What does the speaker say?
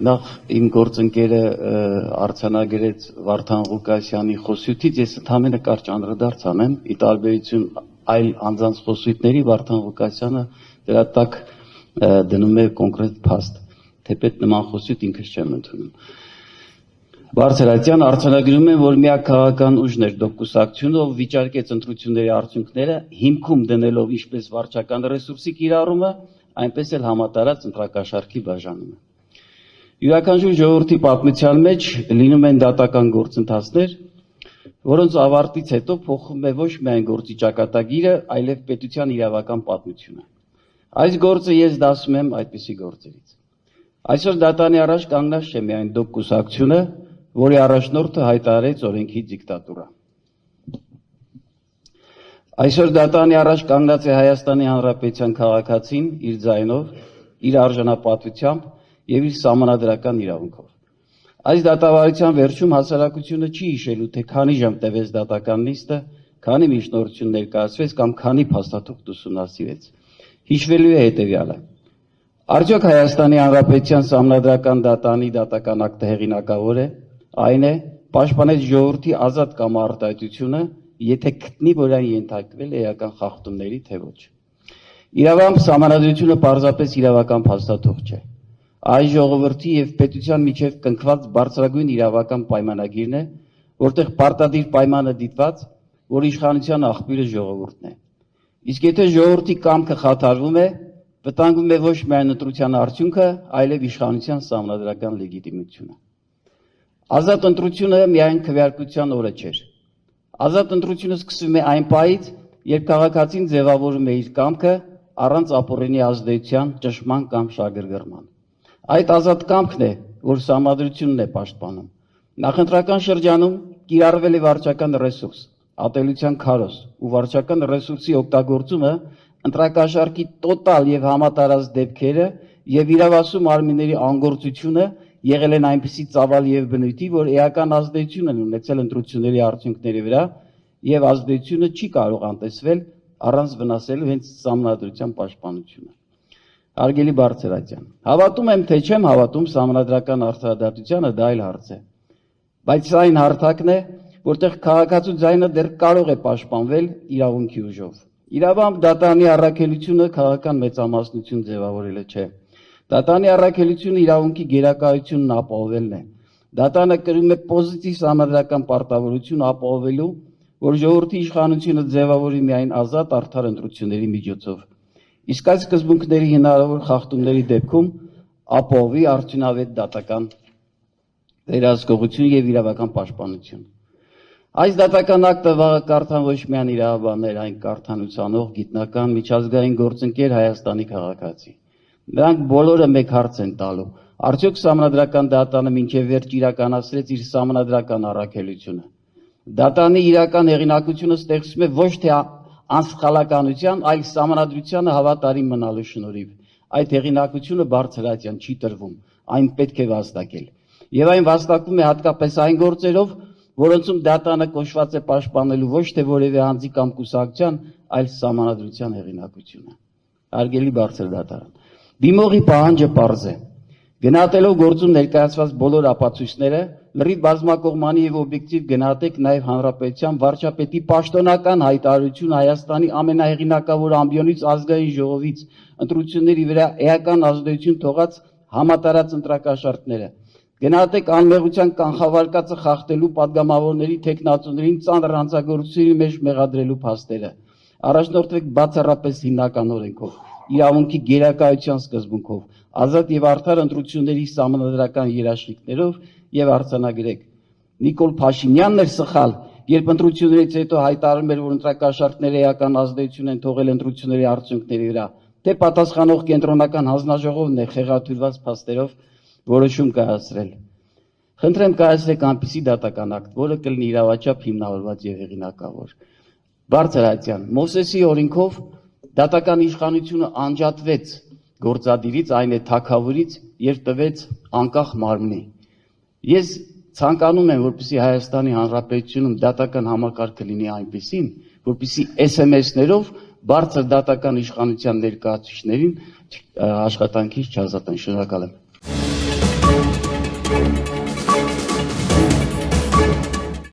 Նախ իմ գործընկերը արձանագրեց Վարդան Ղուկասյանի խոսույթից ես ընդհանրապես կարճ անդրադարձ անեմ, ի տարբերություն այլ անձանց խոսույթների Վարդան Ղուկասյանը դրա տակ դնում է կոնկրետ փաստ, թեպետ նման խոսույթ ինքս չեմ ընդունում։ Բարձրացյան արձանագրում են, որ միակ քաղաքական ուժն էր դոկուսակցությունը, ով վիճարկեց ընտրությունների արդյունքները, հիմքում դնելով ինչպես վարչական ռեսուրսի կիրառումը, այնպես էլ համատարած ընտրակաշառքի բաժանումը։ Յուրաքանչյուր ժողովրդի պատմության մեջ լինում են դատական գործընթացներ, որոնց ավարտից հետո փոխվում է ոչ միայն գործի ճակատագիրը, այլև պետության իրավական պատմությունը։ Այս գործը ես դասում եմ այդպիսի գործերից։ Այսօր դատանի առաջ կանգնած չէ միայն դոկուսակցությունը, որի առաջնորդը հայտարարեց օրենքի դիկտատուրա։ Այսօր դատանի առաջ կանգնած է Հայաստանի Հանրապետության քաղաքացին իր ձայնով, իր արժանապատվությամբ եւ իր սահմանադրական իրավունքով։ Այս դատավարության վերջում հասարակությունը չի հիշելու, թե քանի ժամ տևեց դատական նիստը, քանի միջնորդություն ներկայացվեց կամ քանի փաստաթուղթ ուսումնասիրեց։ Հիշվելու է հետևյալը. Արդյոք Հայաստանի Հանրապետության սահմանադրական դատանի դատական ակտը հեղինակավոր է, այն է պաշտպանեց ժողովրդի ազատ կամարտահայտությունը, եթե գտնի, որ այն ենթարկվել է էական խախտումների, թե ոչ։ Իրավամբ սահմանադրությունը պարզապես իրավական փաստաթուղթ չէ։ Այս ժողովրդի եւ պետության միջև կնքված բարձրագույն իրավական պայմանագիրն է, որտեղ պարտադիր պայմանը դիտված, որ իշխանության աղբյուրը ժողովուրդն է։ Իսկ եթե ժողովրդի կամքը խաթարվում է, վտանգվում է ոչ միայն ընտրության արդյունքը, այլև իշխանության սահմանադրական լեգիտիմությունը։ Ազատ ընտրությունը միայն քվեարկության օրը չէր։ Ազատ ընտրությունը սկսվում է այն պահից, երբ քաղաքացին ձևավորում է իր կամքը առանց ապօրինի ազդեցության, ճնշման կամ շահագրգռման։ Այդ ազատ կամքն է, որ սահմանադրությունն է պաշտպանում։ Նախընտրական շրջանում կիրառվել է վարչական ռեսուրս, ատելության քարոզ ու վարչական ռեսուրսի օգտագործումը ընտրակաշառքի տոտալ եւ համատարած դեպքերը եւ իրավասու մարմինների անգործությունը եղել են այնպիսի ծավալ եւ բնույթի, որ էական ազդեցություն են ունեցել ընտրությունների արդյունքների վրա եւ ազդեցությունը չի կարող անտեսվել առանց վնասելու հենց սահմանադրության պաշտպանությունը։ Հարգելի Բարձրացյան, հավատում եմ, թե չեմ հավատում սահմանադրական արդարադատությանը, դա այլ հարց է։ Բայց սա այն հարթակն է, որտեղ քաղաքացու ձայնը դեռ կարող է պաշտպանվել իրավունքի ուժով։ Իրավամբ դատանի առաքելությունը քաղաքական մեծամասնություն ձևավորելը չէ։ Դատանի առաքելությունը իրավունքի գերակայությունն ապահովելն է։ Դատանը կրում է պոզիտիվ սահմանադրական պարտավորություն ապահովելու, որ ժողովրդի իշխանությունը ձևավորի միայն ազատ արդար ընտրությունների միջոցով։ Իսկ այս սկզբունքների հնարավոր խախտումների դեպքում ապահովի արդյունավետ դատական վերահսկողություն եւ իրավական պաշտպանություն։ Այս դատական ակտը վաղը կարդան ոչ միայն իրավաբաններ, այն կարդան ուսանող, գիտնական, միջազգային գործընկեր Հայաստանի քաղաքացի։ Նրանք բոլորը մեկ հարց են տալու. արդյոք սահմանադրական դատանը մինչև վերջ իրականացրեց իր սահմանադրական առաքելությունը։ Դատանի իրական հեղինակությունը ստեղծվում է ոչ թե անսխալականության, այլ սահմանադրությանը հավատարիմ մնալու շնորհիվ։ Այդ հեղինակությունը Բարձրացյան չի տրվում, այն պետք է վաստակել։ Եվ այն վաստակվում է հատկապես այն գործերով, որոնցում դատանը կոչված է պաշտպանելու ոչ թե որևէ անձի կամ կուսակցության, այլ սահմանադրության հեղինակությունը։ Հարգելի Բարձրդատարան, դիմողի պահանջը պարզ է։ Գնահատելով գործում ներկայացված բոլոր ապացույցները, լրիվ բազմակողմանի եւ օբյեկտիվ գնահատեք նաեւ հանրապետության վարչապետի պաշտոնական հայտարարություն Հայաստանի ամենահեղինակավոր ամբիոնից ազգային ժողովից ընտրությունների վրա էական ազդեցություն թողած համատարած ընտրակաշառքները։ Գնահատեք անմեղության կանխավարկածը խախտելու падգամավորների թեկնածուներին ծանր հանցագործությունների մեջ մեղադրելու փաստերը։ Առաջնորդվեք բացառապես հիմնական օրենքով, իրավունքի գերակայության սկզբունքով, ազատ եւ արդար ընտրությունների սահմանադրական երաշխիքներով եւ արձանագրեք։ Նիկոլ Փաշինյանն էր սխալ, երբ ընտրություններից հետո հայտարարում էր, որ ընտրակաշառքները էական ազդեցություն են թողել ընտրությունների արդյունքների վրա, թե պատասխանող կենտրոնական հանձնաժողովն է խեղաթյուրված փաստերով որոշում կայացրել։ Խնդրեմ կայացրեք այնպիսի դատական ակտ, որը կլինի իրավաչափ հիմնավորված եւ հեղինակավոր։ Բարձրացյան, Մովսեսի օրենքով դատական իշխանությունը անջատվեց գործադիրից, այն է թագավորից եւ տվեց անկախ մարմնի։ Ես ցանկանում եմ, որպեսզի Հայաստանի Հանրապետությունում դատական համակարգը լինի այնպիսին, որպեսզի SMS-ներով բարձր դատական իշխանության ներկայացուցիչներին աշխատանքից չազատեն։ Շնորհակալ եմ։